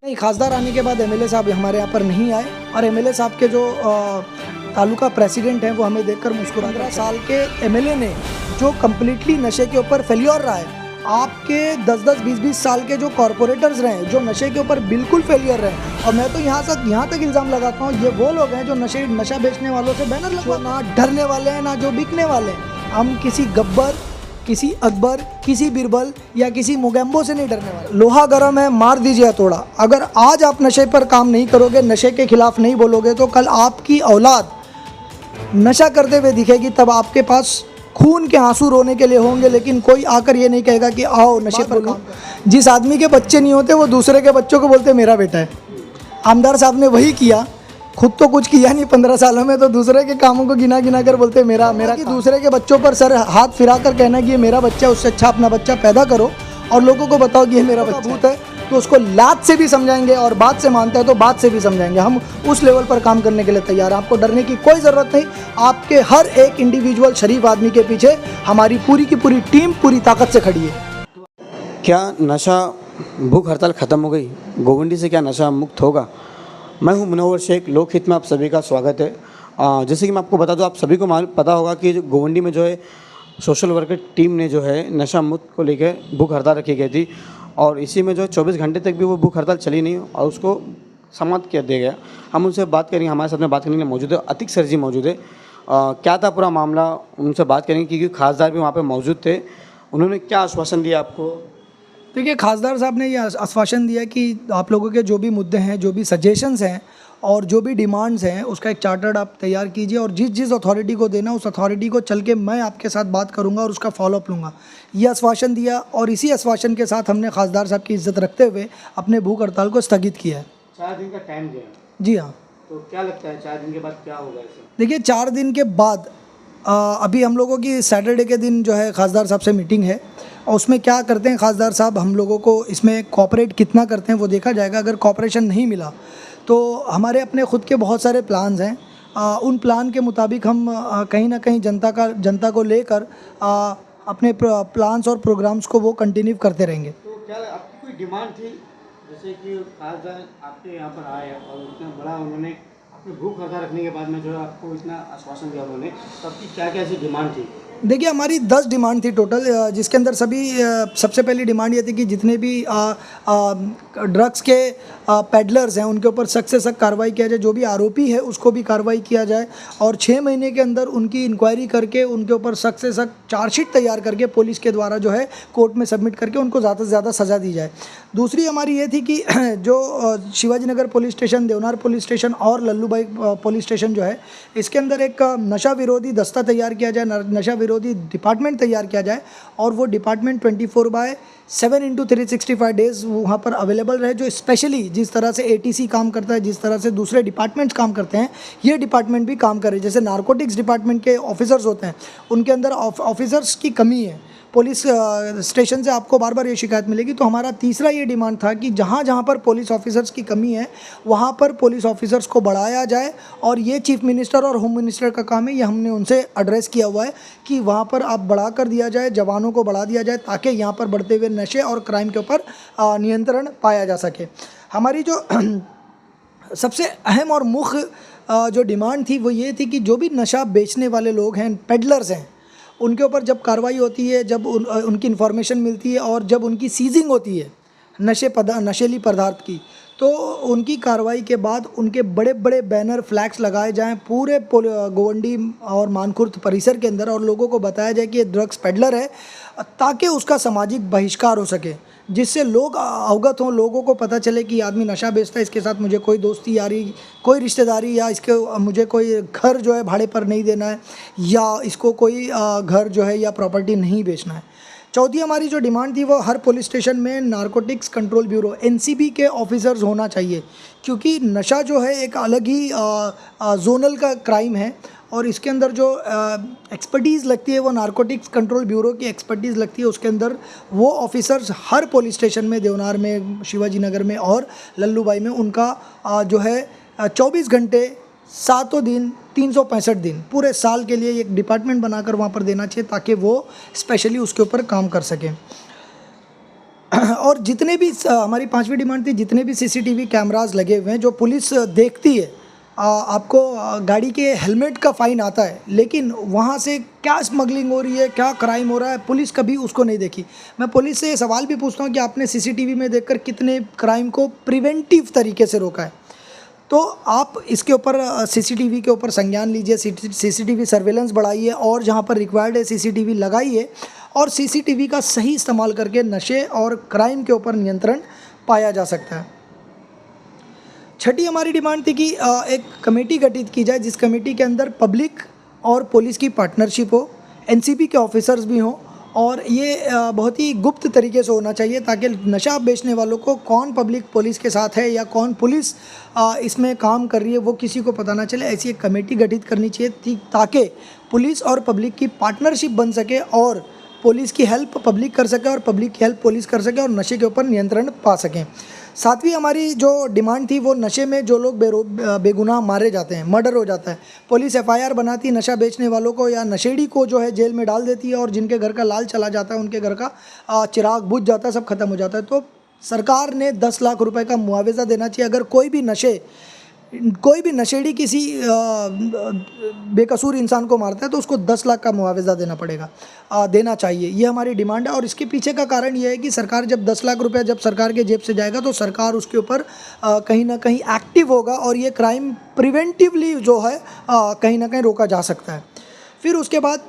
नहीं, खासदार आने के बाद एमएलए साहब हमारे यहाँ पर नहीं आए और एमएलए साहब के जो तालुका प्रेसिडेंट हैं वो हमें देखकर मुस्कुरा। 15 साल के एमएलए ने जो कम्प्लीटली नशे के ऊपर फेल्योर रहा है, आपके 10-10, 20-20 साल के जो कॉरपोरेटर्स रहे जो नशे के ऊपर बिल्कुल फेलियर रहे। और मैं तो यहाँ तक इल्ज़ाम लगाता हूँ, ये वो लोग हैं जो नशा बेचने वालों से बैनर लगवा, ना डरने वाले हैं ना जो बिकने वाले हैं। हम किसी गब्बर, किसी अकबर, किसी बिरबल या किसी मोगैम्बो से नहीं डरने वाले। लोहा गर्म है, मार दीजिए हथौड़ा। अगर आज आप नशे पर काम नहीं करोगे, नशे के खिलाफ नहीं बोलोगे, तो कल आपकी औलाद नशा करते हुए दिखेगी। तब आपके पास खून के आंसू रोने के लिए होंगे, लेकिन कोई आकर ये नहीं कहेगा कि आओ नशे पर काम। जिस आदमी के बच्चे नहीं होते वो दूसरे के बच्चों को बोलते मेरा बेटा है। आमदार साहब ने वही किया, खुद तो कुछ किया नहीं 15 सालों में, तो दूसरे के कामों को गिना गिना कर बोलते मेरा कि दूसरे के बच्चों पर सर हाथ फिरा कर कहना कि ये मेरा बच्चा है, उससे अच्छा अपना बच्चा पैदा करो और लोगों को बताओ कि ये मेरा बच्चा भूत है। तो उसको लात से भी समझाएंगे और बात से मानता है तो बात से भी समझाएंगे। हम उस लेवल पर काम करने के लिए तैयार हैं। आपको डरने की कोई ज़रूरत नहीं। आपके हर एक इंडिविजुअल शरीफ आदमी के पीछे हमारी पूरी की पूरी टीम पूरी ताकत से खड़ी है। क्या नशा भूख हड़ताल ख़त्म हो गई? गोवंडी से क्या नशा मुक्त होगा? मैं हूं मुनव्वर शेख, लोकहित में आप सभी का स्वागत है। जैसे कि मैं आपको बता दूं, आप सभी को पता होगा कि गोवंडी में जो है सोशल वर्कर टीम ने जो है नशा मुक्त को लेकर भूख हड़ताल रखी गई थी और इसी में जो है 24 घंटे तक भी वो भूख हड़ताल चली नहीं और उसको समाप्त कर दिया गया। हम उनसे बात करेंगे, हमारे साथ में बात करने के लिए मौजूद है अतिक सर जी मौजूद है। क्या था पूरा मामला, उनसे बात करेंगे क्योंकि खासदार भी वहाँ पर मौजूद थे। उन्होंने क्या आश्वासन दिया आपको? देखिए, खासदार साहब ने ये आश्वासन दिया कि आप लोगों के जो भी मुद्दे हैं, जो भी सजेशंस हैं और जो भी डिमांड्स हैं, उसका एक चार्टर्ड आप तैयार कीजिए और जिस अथॉरिटी को देना उस अथॉरिटी को चल के मैं आपके साथ बात करूंगा और उसका फॉलोअप लूँगा। ये आश्वासन दिया और इसी आश्वासन के साथ हमने खासदार साहब की इज्जत रखते हुए अपने भूख हड़ताल को स्थगित किया है। 4 दिन का टाइम दिया? जी हाँ। तो क्या लगता है 4 दिन के बाद क्या होगा इसे? देखिए, 4 दिन के बाद अभी हम लोगों की सैटरडे के दिन जो है खासदार साहब से मीटिंग है और उसमें क्या करते हैं खासदार साहब, हम लोगों को इसमें कोऑपरेट कितना करते हैं वो देखा जाएगा। अगर कोऑपरेशन नहीं मिला तो हमारे अपने ख़ुद के बहुत सारे प्लान्स हैं। उन प्लान के मुताबिक हम कहीं ना कहीं जनता को लेकर अपने प्लान्स और प्रोग्राम्स को वो कंटिन्यू करते रहेंगे। तो क्या आपकी कोई डिमांड थी, जैसे कि खासदार आपके यहाँ पर आए और इतना बड़ा उन्होंने अपनी भूख हड़ताल रखने के बाद में जो है आपको इतना आश्वासन दिया उन्होंने, तो आपकी क्या क्या ऐसी डिमांड थी? देखिए, हमारी 10 डिमांड थी टोटल, जिसके अंदर सबसे पहली डिमांड ये थी कि जितने भी ड्रग्स के पेडलर्स हैं उनके ऊपर सख्त से सख्त कार्रवाई किया जाए। जो भी आरोपी है उसको भी कार्रवाई किया जाए और 6 महीने के अंदर उनकी इंक्वायरी करके उनके ऊपर सख्त से सख्त चार्जशीट तैयार करके पुलिस के द्वारा जो है कोर्ट में सबमिट करके उनको ज़्यादा से ज़्यादा सज़ा दी जाए। दूसरी हमारी ये थी कि जो Shivaji Nagar police station, Deonar police station और लल्लूबाई पुलिस स्टेशन जो है, इसके अंदर एक नशा विरोधी दस्ता तैयार किया जाए, नशा विरोधी डिपार्टमेंट तैयार किया जाए और वो डिपार्टमेंट 24/7 × 365 डेज़ वहाँ पर अवेलेबल रहे। जो स्पेशली जिस तरह से एटीसी काम करता है, जिस तरह से दूसरे डिपार्टमेंट्स काम करते हैं, ये डिपार्टमेंट भी काम करे। जैसे नारकोटिक्स डिपार्टमेंट के ऑफिसर्स होते हैं, उनके अंदर ऑफिसर्स की कमी है। पुलिस स्टेशन से आपको बार बार ये शिकायत मिलेगी। तो हमारा तीसरा ये डिमांड था कि जहाँ जहाँ पर पुलिस ऑफिसर्स की कमी है वहाँ पर पुलिस ऑफिसर्स को बढ़ाया जाए और ये चीफ मिनिस्टर और होम मिनिस्टर का काम है। ये हमने उनसे एड्रेस किया हुआ है कि वहाँ पर आप बढ़ा कर दिया जाए, जवानों को बढ़ा दिया जाए ताकि यहाँ पर बढ़ते हुए नशे और क्राइम के ऊपर नियंत्रण पाया जा सके। हमारी जो सबसे अहम और मुख्य जो डिमांड थी वो ये थी कि जो भी नशा बेचने वाले लोग हैं, पेडलर्स हैं, उनके ऊपर जब कार्रवाई होती है, जब उनकी इन्फॉर्मेशन मिलती है और जब उनकी सीजिंग होती है नशेली पदार्थ की, तो उनकी कार्रवाई के बाद उनके बड़े बड़े बैनर फ्लैग्स लगाए जाएं पूरे गोवंडी और मानखुर्द परिसर के अंदर और लोगों को बताया जाए कि ये ड्रग्स पेडलर है, ताकि उसका सामाजिक बहिष्कार हो सके, जिससे लोग अवगत हों, लोगों को पता चले कि आदमी नशा बेचता है, इसके साथ मुझे कोई दोस्ती यारी, कोई रिश्तेदारी या इसके मुझे कोई घर जो है भाड़े पर नहीं देना है या इसको कोई घर जो है या प्रॉपर्टी नहीं बेचना है। चौथी हमारी जो डिमांड थी वो हर पुलिस स्टेशन में नारकोटिक्स कंट्रोल ब्यूरो एनसीबी के ऑफिसर्स होना चाहिए, क्योंकि नशा जो है एक अलग ही जोनल का क्राइम है और इसके अंदर जो एक्सपर्टीज़ लगती है वो नारकोटिक्स कंट्रोल ब्यूरो की एक्सपर्टीज़ लगती है। उसके अंदर वो ऑफिसर्स हर पुलिस स्टेशन में, देवनार में, शिवाजी नगर में और लल्लूबाई में, उनका जो है 24 घंटे 7 दिन 365 दिन पूरे साल के लिए एक डिपार्टमेंट बनाकर वहाँ पर देना चाहिए ताकि वो स्पेशली उसके ऊपर काम कर सकें। और जितने भी हमारी पांचवी डिमांड थी, जितने भी सीसीटीवी कैमरास लगे हुए हैं जो पुलिस देखती है, आपको गाड़ी के हेलमेट का फ़ाइन आता है, लेकिन वहाँ से क्या स्मगलिंग हो रही है, क्या क्राइम हो रहा है, पुलिस कभी उसको नहीं देखी। मैं पुलिस से सवाल भी पूछता हूँ कि आपने सीसीटीवी में देखकर कितने क्राइम को प्रिवेंटिव तरीके से रोका है। तो आप इसके ऊपर सीसीटीवी के ऊपर संज्ञान लीजिए, सीसीटीवी सर्वेलेंस बढ़ाइए और जहाँ पर रिक्वायर्ड है सीसीटीवी लगाइए और सीसीटीवी का सही इस्तेमाल करके नशे और क्राइम के ऊपर नियंत्रण पाया जा सकता है। छठी हमारी डिमांड थी कि एक कमेटी गठित की जाए जिस कमेटी के अंदर पब्लिक और पुलिस की पार्टनरशिप हो, एनसीबी के ऑफिसर्स भी हों और ये बहुत ही गुप्त तरीके से होना चाहिए ताकि नशा बेचने वालों को कौन पब्लिक पुलिस के साथ है या कौन पुलिस इसमें काम कर रही है वो किसी को पता ना चले। ऐसी एक कमेटी गठित करनी चाहिए ताकि पुलिस और पब्लिक की पार्टनरशिप बन सके और पुलिस की हेल्प पब्लिक कर सके और पब्लिक की हेल्प पुलिस कर सके और नशे के ऊपर नियंत्रण पा सकें। सातवीं हमारी जो डिमांड थी वो नशे में जो लोग बेगुनाह मारे जाते हैं, मर्डर हो जाता है, पुलिस एफआईआर बनाती नशा बेचने वालों को या नशेड़ी को जो है जेल में डाल देती है और जिनके घर का लाल चला जाता है उनके घर का चिराग बुझ जाता है, सब खत्म हो जाता है। तो सरकार ने 10 लाख रुपए का मुआवजा देना चाहिए। अगर कोई भी नशेड़ी किसी बेकसूर इंसान को मारता है तो उसको 10 लाख का मुआवजा देना चाहिए। ये हमारी डिमांड है और इसके पीछे का कारण ये है कि सरकार जब 10 लाख रुपया जब सरकार के जेब से जाएगा तो सरकार उसके ऊपर कहीं ना कहीं एक्टिव होगा और ये क्राइम प्रिवेंटिवली जो है कहीं ना कहीं रोका जा सकता है। फिर उसके बाद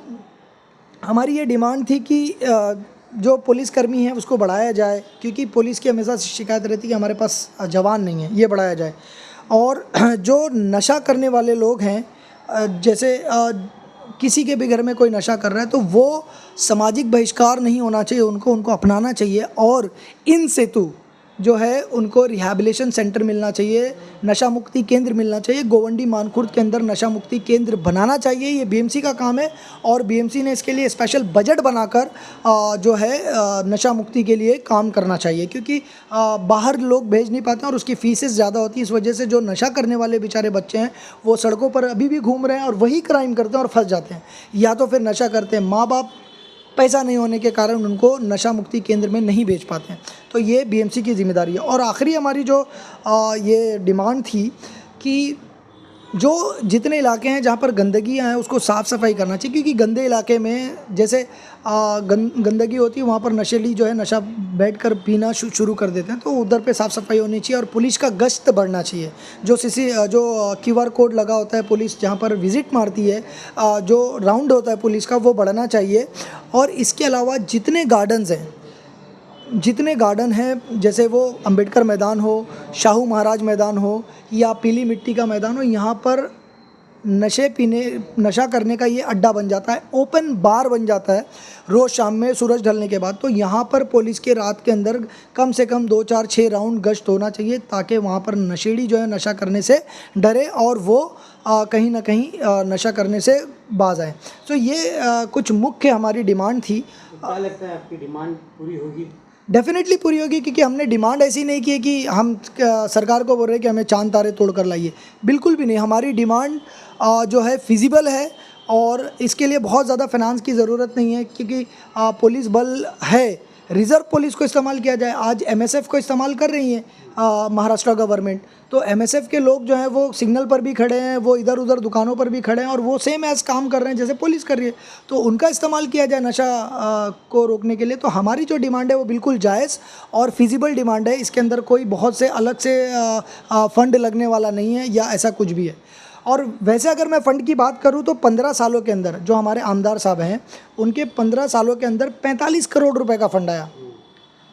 हमारी ये डिमांड थी कि जो पुलिसकर्मी है उसको बढ़ाया जाए, क्योंकि पुलिस की हमेशा शिकायत रहती है कि हमारे पास जवान नहीं है, ये बढ़ाया जाए। और जो नशा करने वाले लोग हैं, जैसे किसी के भी घर में कोई नशा कर रहा है तो वो सामाजिक बहिष्कार नहीं होना चाहिए, उनको अपनाना चाहिए और इन सेतु जो है उनको रिहैबिलिटेशन सेंटर मिलना चाहिए, नशा मुक्ति केंद्र मिलना चाहिए। गोवंडी मानखुर्द के अंदर नशा मुक्ति केंद्र बनाना चाहिए, ये बीएमसी का काम है और बीएमसी ने इसके लिए स्पेशल बजट बनाकर जो है नशा मुक्ति के लिए काम करना चाहिए, क्योंकि बाहर लोग भेज नहीं पाते हैं और उसकी फीसेस ज़्यादा होती है। इस वजह से जो नशा करने वाले बेचारे बच्चे हैं वो सड़कों पर अभी भी घूम रहे हैं और वही क्राइम करते हैं और फंस जाते हैं, या तो फिर नशा करते हैं, माँ बाप पैसा नहीं होने के कारण उनको नशा मुक्ति केंद्र में नहीं भेज पाते हैं। तो ये बीएमसी की जिम्मेदारी है। और आखिरी हमारी जो ये डिमांड थी कि जो जितने इलाके हैं जहाँ पर गंदगी है उसको साफ़ सफाई करना चाहिए, क्योंकि गंदे इलाके में जैसे गंदगी होती है वहाँ पर नशेड़ी जो है नशा बैठकर पीना शुरू कर देते हैं, तो उधर पे साफ़ सफाई होनी चाहिए और पुलिस का गश्त बढ़ना चाहिए। जो QR कोड लगा होता है पुलिस जहाँ पर विज़िट मारती है, जो राउंड होता है पुलिस का वो बढ़ना चाहिए। और इसके अलावा जितने गार्डन हैं जैसे वो अंबेडकर मैदान हो, शाहू महाराज मैदान हो या पीली मिट्टी का मैदान हो, यहाँ पर नशा करने का ये अड्डा बन जाता है, ओपन बार बन जाता है रोज़ शाम में सूरज ढलने के बाद। तो यहाँ पर पुलिस के रात के अंदर कम से कम 2, 4, 6 राउंड गश्त होना चाहिए ताकि वहाँ पर नशेड़ी जो है नशा करने से डरे और वो कहीं ना कहीं नशा करने से बाज आए। तो ये कुछ मुख्य हमारी डिमांड थी। क्या लगता है आपकी डिमांड पूरी होगी? डेफिनेटली पूरी होगी, क्योंकि हमने डिमांड ऐसी नहीं की है कि हम सरकार को बोल रहे हैं कि हमें चांद तारे तोड़ कर लाइए, बिल्कुल भी नहीं। हमारी डिमांड जो है फिजिबल है और इसके लिए बहुत ज़्यादा फाइनेंस की ज़रूरत नहीं है, क्योंकि पुलिस बल है, रिज़र्व पुलिस को इस्तेमाल किया जाए। आज MSF को इस्तेमाल कर रही है महाराष्ट्र गवर्नमेंट, तो MSF के लोग जो हैं वो सिग्नल पर भी खड़े हैं, वो इधर उधर दुकानों पर भी खड़े हैं और वो सेम एज काम कर रहे हैं जैसे पुलिस कर रही है। तो उनका इस्तेमाल किया जाए नशा को रोकने के लिए। तो हमारी जो डिमांड है वो बिल्कुल जायज़ और फिजिबल डिमांड है, इसके अंदर कोई बहुत से अलग से फ़ंड लगने वाला नहीं है या ऐसा कुछ भी है। और वैसे अगर मैं फ़ंड की बात करूं तो 15 सालों के अंदर जो हमारे आमदार साहब हैं उनके 15 सालों के अंदर 45 करोड़ रुपए का फ़ंड आया।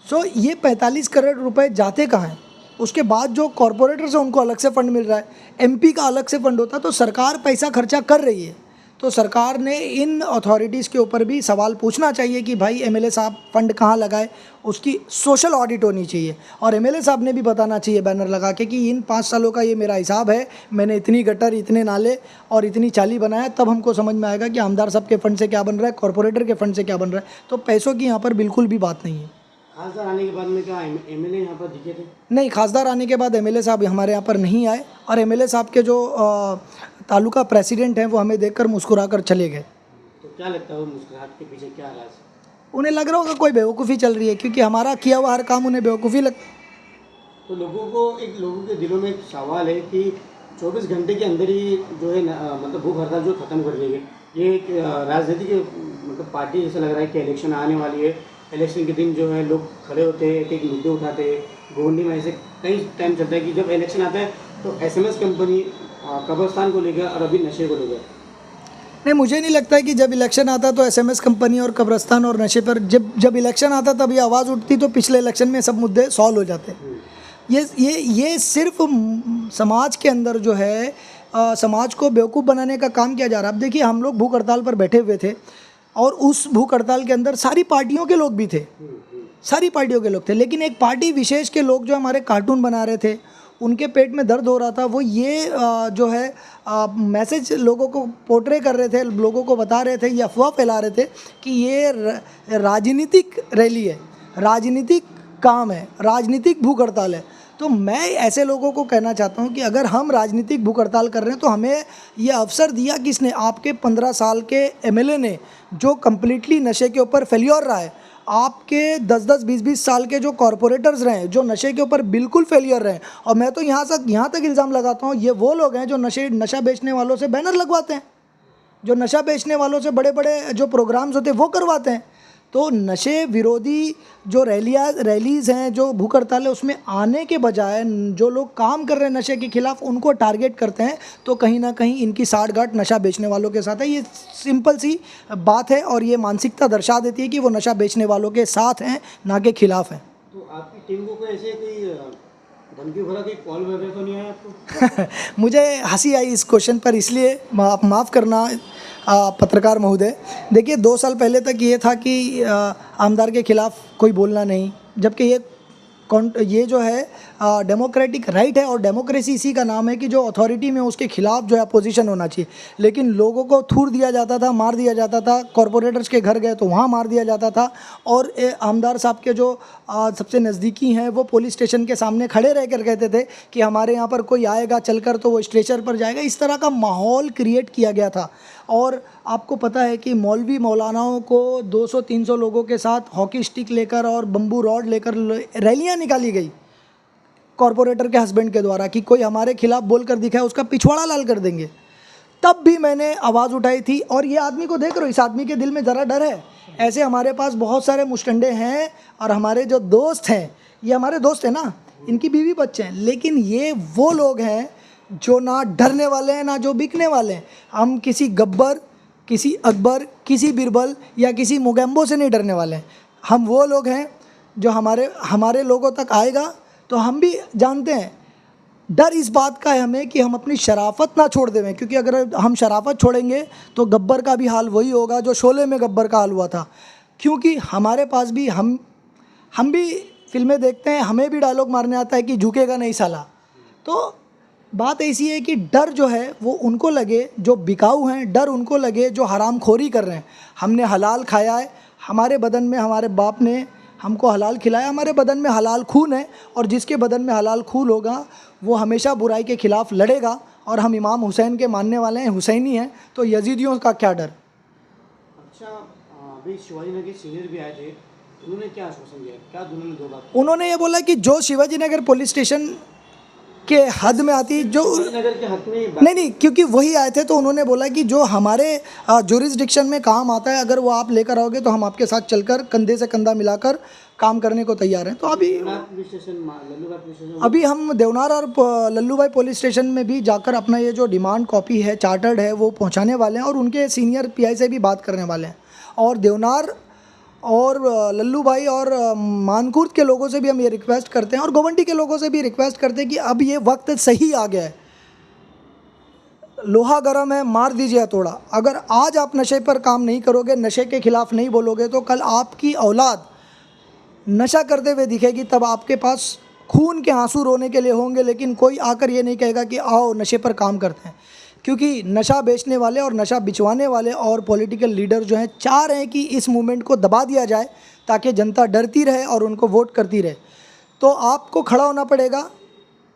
सो ये 45 करोड़ रुपए जाते कहाँ हैं? उसके बाद जो कॉरपोरेटर्स हैं उनको अलग से फ़ंड मिल रहा है, MP का अलग से फ़ंड होता है। तो सरकार पैसा खर्चा कर रही है, तो सरकार ने इन अथॉरिटीज़ के ऊपर भी सवाल पूछना चाहिए कि भाई MLA साहब फ़ंड कहाँ लगाए, उसकी सोशल ऑडिट होनी चाहिए। और MLA साहब ने भी बताना चाहिए बैनर लगा के कि इन 5 सालों का ये मेरा हिसाब है, मैंने इतनी गटर, इतने नाले और इतनी चाली बनाया, तब हमको समझ में आएगा कि आमदार साहब के फ़ंड से क्या बन रहा है, कॉरपोरेटर के फ़ंड से क्या बन रहा है। तो पैसों की यहाँ पर बिल्कुल भी बात नहीं है। खासदार आने के बाद में क्या MLA यहाँ पर दिखे थे? नहीं, खासदार आने के बाद MLA साहब हमारे यहाँ पर नहीं आए और MLA साहब के जो तालुका प्रेसिडेंट हैं वो हमें देखकर मुस्कुरा कर चले गए। तो क्या लगता है वो मुस्कुराहट के पीछे क्या राज? उन्हें लग रहा होगा कोई बेवकूफ़ी चल रही है, क्योंकि हमारा किया हुआ हर काम उन्हें बेवकूफ़ी लग। तो लोगों के दिलों में एक सवाल है कि 24 घंटे के अंदर ही जो है मतलब भूख हड़ताल जो ख़त्म कर देंगे। ये एक राजनीतिक मतलब पार्टी जैसा लग रहा है कि इलेक्शन आने वाली है। इलेक्शन के दिन जो है लोग खड़े होते हैं, एक एक मुद्दे उठाते हैं। गोवंडी में ऐसे कई टाइम चलता है कि जब इलेक्शन आता है तो SMS कंपनी कब्रिस्तान को लेकर और अभी नशे को लेकर। नहीं, मुझे नहीं लगता है कि जब इलेक्शन आता तो SMS कंपनी और कब्रिस्तान और नशे पर, जब इलेक्शन आता तब ये आवाज़ उठती तो पिछले इलेक्शन में सब मुद्दे सॉल्व हो जाते। ये सिर्फ समाज के अंदर जो है समाज को बेवकूफ़ बनाने का काम किया जा रहा है। अब देखिए, हम लोग भूख हड़ताल पर बैठे हुए थे और उस भूख हड़ताल के अंदर सारी पार्टियों के लोग भी थे, सारी पार्टियों के लोग थे, लेकिन एक पार्टी विशेष के लोग जो हमारे कार्टून बना रहे थे, उनके पेट में दर्द हो रहा था। वो ये जो है मैसेज लोगों को पोर्ट्रे कर रहे थे, लोगों को बता रहे थे, ये अफवाह फैला रहे थे कि ये राजनीतिक रैली है, राजनीतिक काम है, राजनीतिक भूख हड़ताल है। तो मैं ऐसे लोगों को कहना चाहता हूं कि अगर हम राजनीतिक भूख हड़ताल कर रहे हैं तो हमें ये अवसर दिया किसने? आपके 15 साल के MLA ने, जो कम्प्लीटली नशे के ऊपर फेल्योर रहा है। आपके 10-10, 20-20 साल के जो कॉरपोरेटर्स रहे हैं, जो नशे के ऊपर बिल्कुल फेलियर रहे हैं। और मैं तो यहाँ तक इल्ज़ाम लगाता हूँ, ये वो लोग हैं जो नशा बेचने वालों से बैनर लगवाते हैं, जो नशा बेचने वालों से बड़े बड़े जो प्रोग्राम्स होते हैं वो करवाते हैं। तो नशे विरोधी जो रैलीज़ हैं, जो भूख हड़ताल है, उसमें आने के बजाय जो लोग काम कर रहे हैं नशे के खिलाफ, उनको टारगेट करते हैं। तो कहीं ना कहीं इनकी साठगांठ नशा बेचने वालों के साथ है। ये सिंपल सी बात है और ये मानसिकता दर्शा देती है कि वो नशा बेचने वालों के साथ हैं, ना के खिलाफ हैं। तो आपकी टीम को कोई ऐसे कोई धमकी भरा कोई कॉल वगैरह तो नहीं आया आपको? मुझे हंसी आई इस क्वेश्चन पर, इसलिए माफ़ करना पत्रकार महोदय। देखिए, 2 साल पहले तक ये था कि आमदार के खिलाफ कोई बोलना नहीं, जबकि ये जो है डेमोक्रेटिक राइट है और डेमोक्रेसी इसी का नाम है कि जो अथॉरिटी में उसके खिलाफ जो है अपोजिशन होना चाहिए। लेकिन लोगों को थूर दिया जाता था, मार दिया जाता था। कॉरपोरेटर्स के घर गए तो वहाँ मार दिया जाता था। और आमदार साहब के जो सबसे नज़दीकी हैं वो पुलिस स्टेशन के सामने खड़े रह कर कहते थे कि हमारे यहाँ पर कोई आएगा चलकर तो वो स्ट्रेचर पर जाएगा। इस तरह का माहौल क्रिएट किया गया था। और आपको पता है कि मौलवी मौलानाओं को 200-300 लोगों के साथ हॉकी स्टिक लेकर और बम्बू रॉड लेकर रैलियां निकाली गई कॉरपोरेटर के हस्बैंड के द्वारा कि कोई हमारे खिलाफ बोलकर दिखाए उसका पिछवाड़ा लाल कर देंगे। तब भी मैंने आवाज़ उठाई थी। और ये आदमी को देख रहे हो, इस आदमी के दिल में ज़रा डर है। ऐसे हमारे पास बहुत सारे मुस्टंडे हैं और हमारे जो दोस्त हैं, ये हमारे दोस्त हैं ना, इनकी बीवी बच्चे हैं, लेकिन ये वो लोग हैं जो ना डरने वाले हैं ना जो बिकने वाले हैं। हम किसी गब्बर, किसी अकबर, किसी बिरबल या किसी मोगैम्बो से नहीं डरने वाले हैं। हम वो लोग हैं जो हमारे लोगों तक आएगा तो हम भी जानते हैं। डर इस बात का है हमें कि हम अपनी शराफत ना छोड़ देवें, क्योंकि अगर हम शराफत छोड़ेंगे तो गब्बर का भी हाल वही होगा जो शोले में गब्बर का हाल हुआ था। क्योंकि हमारे पास भी हम भी फिल्में देखते हैं, हमें भी डायलॉग मारने आता है कि झुकेगा नहीं साला। तो बात ऐसी है कि डर जो है वो उनको लगे जो बिकाऊ हैं, डर उनको लगे जो हरामखोरी कर रहे हैं। हमने हलाल खाया है, हमारे बदन में हमारे बाप ने हमको हलाल खिलाया, हमारे बदन में हलाल खून है। और जिसके बदन में हलाल खून होगा वो हमेशा बुराई के खिलाफ लड़ेगा। और हम इमाम हुसैन के मानने वाले हैं, हुसैनी हैं, तो यजीदियों का क्या डर। अच्छा, अभी शिवाजी नगर के सीनियर भी आए थे, उन्होंने क्या आश्वासन दिया? क्या उन्होंने दो बात? उन्होंने ये बोला कि जो शिवाजी नगर पुलिस स्टेशन के हद में आती, जो नगर के हद में नहीं, क्योंकि वही आए थे तो उन्होंने बोला कि जो हमारे जुरिस्डिक्शन में काम आता है, अगर वो आप लेकर आओगे तो हम आपके साथ चलकर कंधे से कंधा मिलाकर काम करने को तैयार हैं। तो अभी हम देवनार और लल्लूभाई पुलिस स्टेशन में भी जाकर अपना ये जो डिमांड कॉपी है, चार्टर्ड है, वो पहुंचाने वाले हैं और उनके सीनियर PI से भी बात करने वाले हैं। और देवनार और लल्लूभाई और मानकुर्द के लोगों से भी हम ये रिक्वेस्ट करते हैं और गोवंडी के लोगों से भी रिक्वेस्ट करते हैं कि अब ये वक्त सही आ गया है। लोहा गर्म है, मार दीजिए हथौड़ा। अगर आज आप नशे पर काम नहीं करोगे, नशे के खिलाफ नहीं बोलोगे, तो कल आपकी औलाद नशा करते हुए दिखेगी। तब आपके पास खून के आंसू रोने के लिए होंगे, लेकिन कोई आकर ये नहीं कहेगा कि आओ नशे पर काम करते हैं। क्योंकि नशा बेचने वाले और नशा बिचवाने वाले और पॉलिटिकल लीडर जो हैं चाह रहे हैं कि इस मूवमेंट को दबा दिया जाए ताकि जनता डरती रहे और उनको वोट करती रहे। तो आपको खड़ा होना पड़ेगा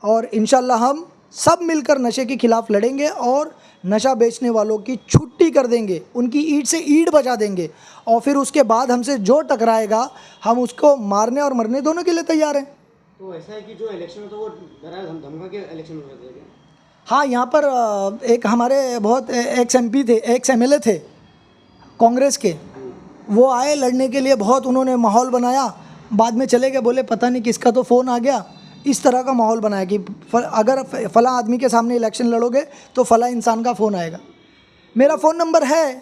और इंशाल्लाह हम सब मिलकर नशे के खिलाफ लड़ेंगे और नशा बेचने वालों की छुट्टी कर देंगे, उनकी ईंट से ईंट बजा देंगे, और फिर उसके बाद हमसे जो टकराएगा हम उसको मारने और मरने दोनों के लिए तैयार हैं। तो ऐसा है कि जो इलेक्शन तो वो डरा धमका के इलेक्शन हो रहे थे। हाँ, यहाँ पर एक हमारे बहुत एक्स MP थे, एक्स MLA थे कांग्रेस के, वो आए लड़ने के लिए, बहुत उन्होंने माहौल बनाया, बाद में चले गए, बोले पता नहीं किसका तो फ़ोन आ गया। इस तरह का माहौल बनाया कि अगर फ़लाँ आदमी के सामने इलेक्शन लड़ोगे तो फ़लाँ इंसान का फ़ोन आएगा। मेरा फ़ोन नंबर है,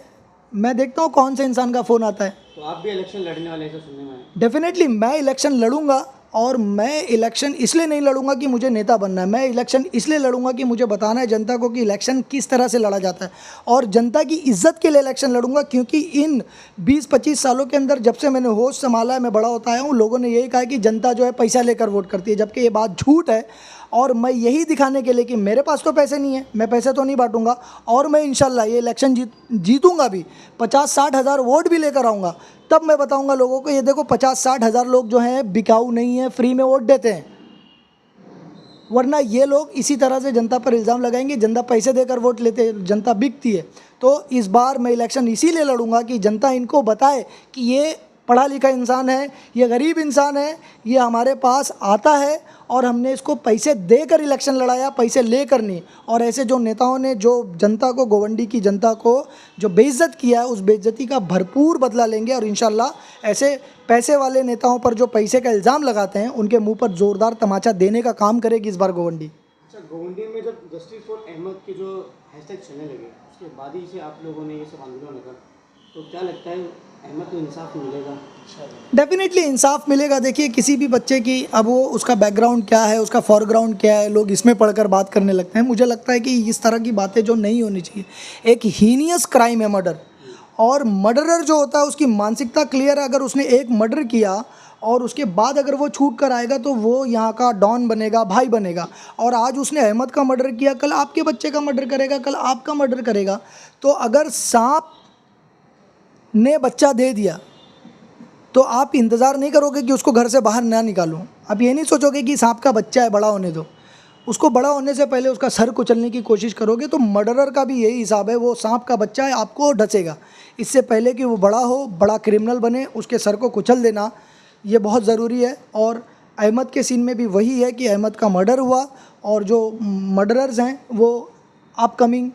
मैं देखता हूँ कौन से इंसान का फ़ोन आता है। तो आप भी इलेक्शन लड़ने वाले ऐसा सुनने में आया? डेफिनेटली मैं इलेक्शन लड़ूंगा, और मैं इलेक्शन इसलिए नहीं लड़ूंगा कि मुझे नेता बनना है, मैं इलेक्शन इसलिए लड़ूंगा कि मुझे बताना है जनता को कि इलेक्शन किस तरह से लड़ा जाता है, और जनता की इज्जत के लिए इलेक्शन लड़ूंगा। क्योंकि इन 20-25 सालों के अंदर जब से मैंने होश संभाला है, मैं बड़ा होता आया हूँ, लोगों ने यही कहा कि जनता जो है पैसा लेकर वोट करती है, जबकि ये बात झूठ है। और मैं यही दिखाने के लिए कि मेरे पास तो पैसे नहीं है, मैं पैसे तो नहीं बांटूंगा, और मैं इंशाल्लाह ये इलेक्शन जीतूंगा भी, 50-60 हज़ार वोट भी लेकर आऊँगा, तब मैं बताऊंगा लोगों को ये देखो 50-60 हज़ार लोग जो हैं बिकाऊ नहीं है, फ्री में वोट देते हैं। वरना ये लोग इसी तरह से जनता पर इल्ज़ाम लगाएंगे जनता पैसे देकर वोट लेते हैं, जनता बिकती है। तो इस बार मैं इलेक्शन इसीलिए लड़ूंगा कि जनता इनको बताए कि ये पढ़ा लिखा इंसान है, ये गरीब इंसान है, ये हमारे पास आता है, और हमने इसको पैसे देकर इलेक्शन लड़ाया, पैसे लेकर नहीं। और ऐसे जो नेताओं ने जो जनता को, गोवंडी की जनता को जो बेइज्जत किया है, उस बेइज्जती का भरपूर बदला लेंगे, और इंशाल्लाह ऐसे पैसे वाले नेताओं पर जो पैसे का इल्ज़ाम लगाते हैं उनके मुंह पर ज़ोरदार तमाचा देने का काम करेगी इस बार गोवंडी। अच्छा, गोवंडी में जब जस्टिस फॉर अहमद के जो हैशटैग चलने लगे उसके बाद ही से आप लोगों ने ये सब आंदोलन लगा, तो क्या लगता है अहमद को इंसाफ मिलेगा? डेफिनेटली इंसाफ मिलेगा। देखिए किसी भी बच्चे की, अब वो उसका बैकग्राउंड क्या है, उसका फॉरग्राउंड क्या है, लोग इसमें पढ़कर बात करने लगते हैं। मुझे लगता है कि इस तरह की बातें जो नहीं होनी चाहिए। एक हीनियस क्राइम है मर्डर, और मर्डरर जो होता है उसकी मानसिकता क्लियर है। अगर उसने एक मर्डर किया और उसके बाद अगर वो छूट कर आएगा तो वो यहाँ का डॉन बनेगा, भाई बनेगा। और आज उसने अहमद का मर्डर किया, कल आपके बच्चे का मर्डर करेगा, कल आपका मर्डर करेगा। तो अगर सांप ने बच्चा दे दिया तो आप इंतज़ार नहीं करोगे कि उसको घर से बाहर ना निकालूं। आप ये नहीं सोचोगे कि सांप का बच्चा है, बड़ा होने दो, उसको बड़ा होने से पहले उसका सर कुचलने की कोशिश करोगे। तो मर्डरर का भी यही हिसाब है, वो सांप का बच्चा है, आपको ढसेगा। इससे पहले कि वो बड़ा हो, बड़ा क्रिमिनल बने, उसके सर को कुचल देना ये बहुत ज़रूरी है। और अहमद के सीन में भी वही है कि अहमद का मर्डर हुआ, और जो मर्डरर्स हैं वो अपकमिंग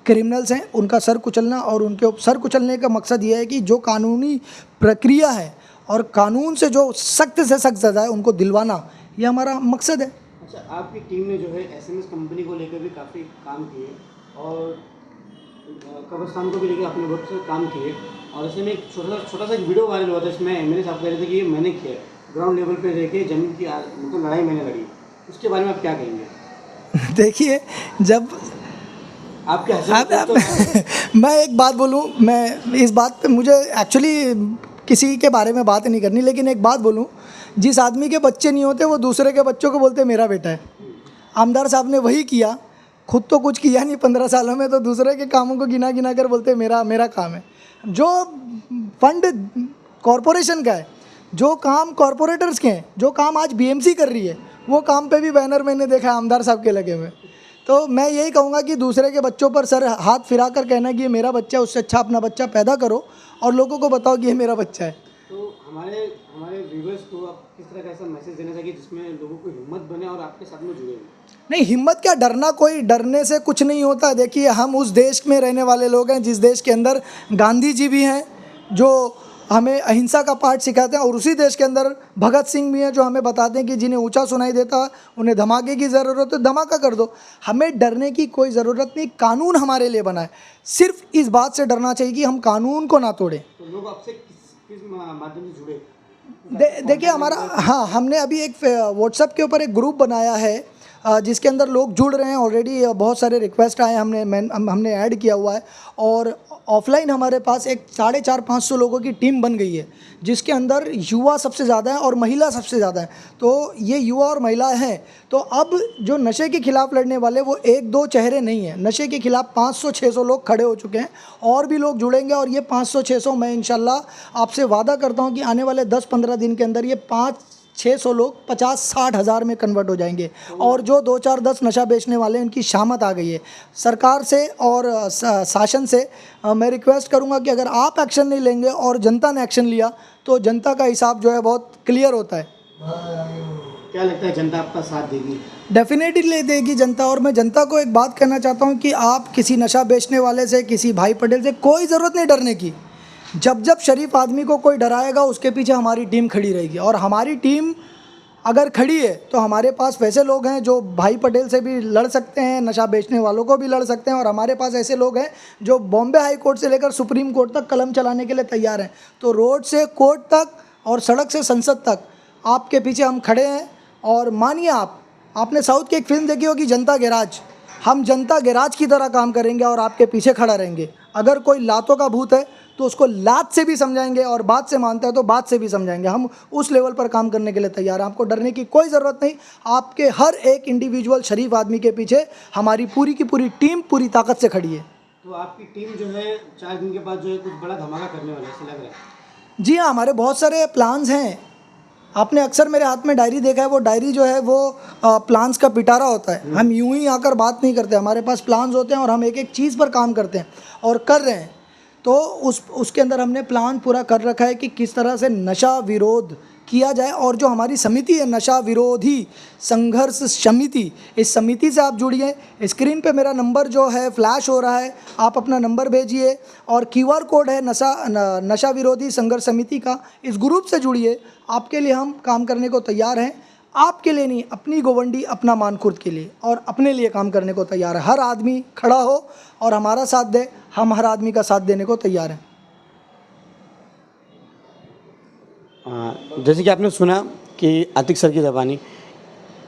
क्रिमिनल्स हैं, उनका सर कुचलना। और उनके सर कुचलने का मकसद ये है कि जो कानूनी प्रक्रिया है और कानून से जो सख्त से सख्त सज़ा है उनको दिलवाना, ये हमारा मकसद है। अच्छा, आपकी टीम ने जो है SMS कंपनी को लेकर भी काफ़ी काम किए, और कब्रिस्तान को भी लेकर अपने वक्त से काम किए, और इसमें एक छोटा सा एक वीडियो वायरल हुआ था, इसमें मेरे साहब कह रहे थे कि ये मैंने किया, ग्राउंड लेवल पे रह के ज़मीन की मतलब लड़ाई मैंने लड़ी। उसके बारे में आप क्या कहेंगे? देखिए जब आपके मैं एक बात बोलूं, मैं इस बात पे मुझे एक्चुअली किसी के बारे में बात नहीं करनी, लेकिन एक बात बोलूं, जिस आदमी के बच्चे नहीं होते वो दूसरे के बच्चों को बोलते मेरा बेटा है। आमदार साहब ने वही किया, खुद तो कुछ किया नहीं 15 सालों में, तो दूसरे के कामों को गिना गिना कर बोलते मेरा काम है। जो फंड कॉरपोरेशन का है, जो काम कॉरपोरेटर्स के हैं, जो काम आज BMC कर रही है, वो काम पे भी बैनर मैंने देखा है आमदार साहब के लगे हुए। तो मैं यही कहूँगा कि दूसरे के बच्चों पर सर हाथ फिरा कर कहना कि ये मेरा बच्चा है, उससे अच्छा अपना बच्चा पैदा करो और लोगों को बताओ कि ये मेरा बच्चा है। तो हमारे व्यूअर्स को आप किस तरह का ऐसा मैसेज देना चाहिए जिसमें लोगों को हिम्मत बने और आपके साथ में जुड़े? नहीं, हिम्मत क्या, डरना, कोई डरने से कुछ नहीं होता। देखिए हम उस देश में रहने वाले लोग हैं जिस देश के अंदर गांधी जी भी हैं जो हमें अहिंसा का पाठ सिखाते हैं, और उसी देश के अंदर भगत सिंह भी हैं जो हमें बताते हैं कि जिन्हें ऊंचा सुनाई देता उन्हें धमाके की ज़रूरत है, धमाका कर दो। हमें डरने की कोई ज़रूरत नहीं, कानून हमारे लिए बना है। सिर्फ इस बात से डरना चाहिए कि हम कानून को ना तोड़ें। तो लोग आपसे किस माध्यम से जुड़े? देखिए हमारा, हाँ, हमने अभी एक व्हाट्सएप के ऊपर एक ग्रुप बनाया है जिसके अंदर लोग जुड़ रहे हैं। ऑलरेडी बहुत सारे रिक्वेस्ट आए, हमने ऐड किया हुआ है, और ऑफलाइन हमारे पास एक 450-500 लोगों की टीम बन गई है, जिसके अंदर युवा सबसे ज़्यादा है और महिला सबसे ज़्यादा है। तो ये युवा और महिलाएं हैं। तो अब जो नशे के खिलाफ़ लड़ने वाले वो 1-2 चेहरे नहीं हैं, नशे के खिलाफ़ 500-600 लोग खड़े हो चुके हैं, और भी लोग जुड़ेंगे। और ये 500-600 मैं इंशाल्लाह आपसे वादा करता हूँ कि आने वाले 10-15 दिन के अंदर ये 5 600 लोग 50-60 हज़ार में कन्वर्ट हो जाएंगे। और जो 2-4-10 नशा बेचने वाले हैं, उनकी शामत आ गई है। सरकार से और शासन से मैं रिक्वेस्ट करूंगा कि अगर आप एक्शन नहीं लेंगे और जनता ने एक्शन लिया तो जनता का हिसाब जो है बहुत क्लियर होता है। क्या लगता है जनता आपका साथ देगी? डेफिनेटली देगी जनता। और मैं जनता को एक बात कहना चाहता हूँ कि आप किसी नशा बेचने वाले से, किसी भाई पटेल से कोई ज़रूरत नहीं डरने की। जब जब शरीफ आदमी को कोई डराएगा, उसके पीछे हमारी टीम खड़ी रहेगी। और हमारी टीम अगर खड़ी है तो हमारे पास वैसे लोग हैं जो भाई पटेल से भी लड़ सकते हैं, नशा बेचने वालों को भी लड़ सकते हैं। और हमारे पास ऐसे लोग हैं जो बॉम्बे हाई कोर्ट से लेकर सुप्रीम कोर्ट तक कलम चलाने के लिए तैयार हैं। तो रोड से कोर्ट तक और सड़क से संसद तक आपके पीछे हम खड़े हैं। और मानिए, आपने साउथ की एक फिल्म देखी होगी जनता गैराज, हम जनता गैराज की तरह काम करेंगे और आपके पीछे खड़ा रहेंगे। अगर कोई लातों का भूत है तो उसको लात से भी समझाएंगे, और बात से मानता है तो बात से भी समझाएंगे। हम उस लेवल पर काम करने के लिए तैयार हैं। आपको डरने की कोई ज़रूरत नहीं। आपके हर एक इंडिविजुअल शरीफ आदमी के पीछे हमारी पूरी की पूरी टीम पूरी ताकत से खड़ी है। तो आपकी टीम जो है 4 दिन के बाद जो है कुछ बड़ा धमाका करने वाला है, ऐसा लग रहा है? जी हाँ, हमारे बहुत सारे प्लान्स हैं। आपने अक्सर मेरे हाथ में डायरी देखा है, वो डायरी जो है वो प्लान्स का पिटारा होता है। हम यूं ही आकर बात नहीं करते, हमारे पास प्लान्स होते हैं और हम एक एक चीज़ पर काम करते हैं और कर रहे हैं। तो उसके अंदर हमने प्लान पूरा कर रखा है कि किस तरह से नशा विरोध किया जाए। और जो हमारी समिति है, नशा विरोधी संघर्ष समिति, इस समिति से आप जुड़िए। स्क्रीन पे मेरा नंबर जो है फ्लैश हो रहा है, आप अपना नंबर भेजिए। और QR कोड है नशा विरोधी संघर्ष समिति का, इस ग्रुप से जुड़िए। आपके लिए हम काम करने को तैयार हैं। आपके लिए नहीं, अपनी गोवंडी, अपना मानखुर्द के लिए और अपने लिए काम करने को तैयार है। हर आदमी खड़ा हो और हमारा साथ दे, हम हर आदमी का साथ देने को तैयार हैं। जैसे कि आपने सुना कि आतिक सर की ज़बानी,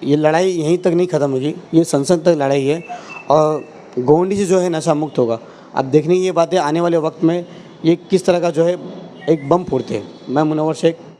ये लड़ाई यहीं तक नहीं ख़त्म होगी, ये संसद तक लड़ाई है और गोवंडी से जो है नशा मुक्त होगा। अब देखने की ये बातें आने वाले वक्त में ये किस तरह का जो है एक बम फोड़ते हैं। मैं मुनव्वर शेख।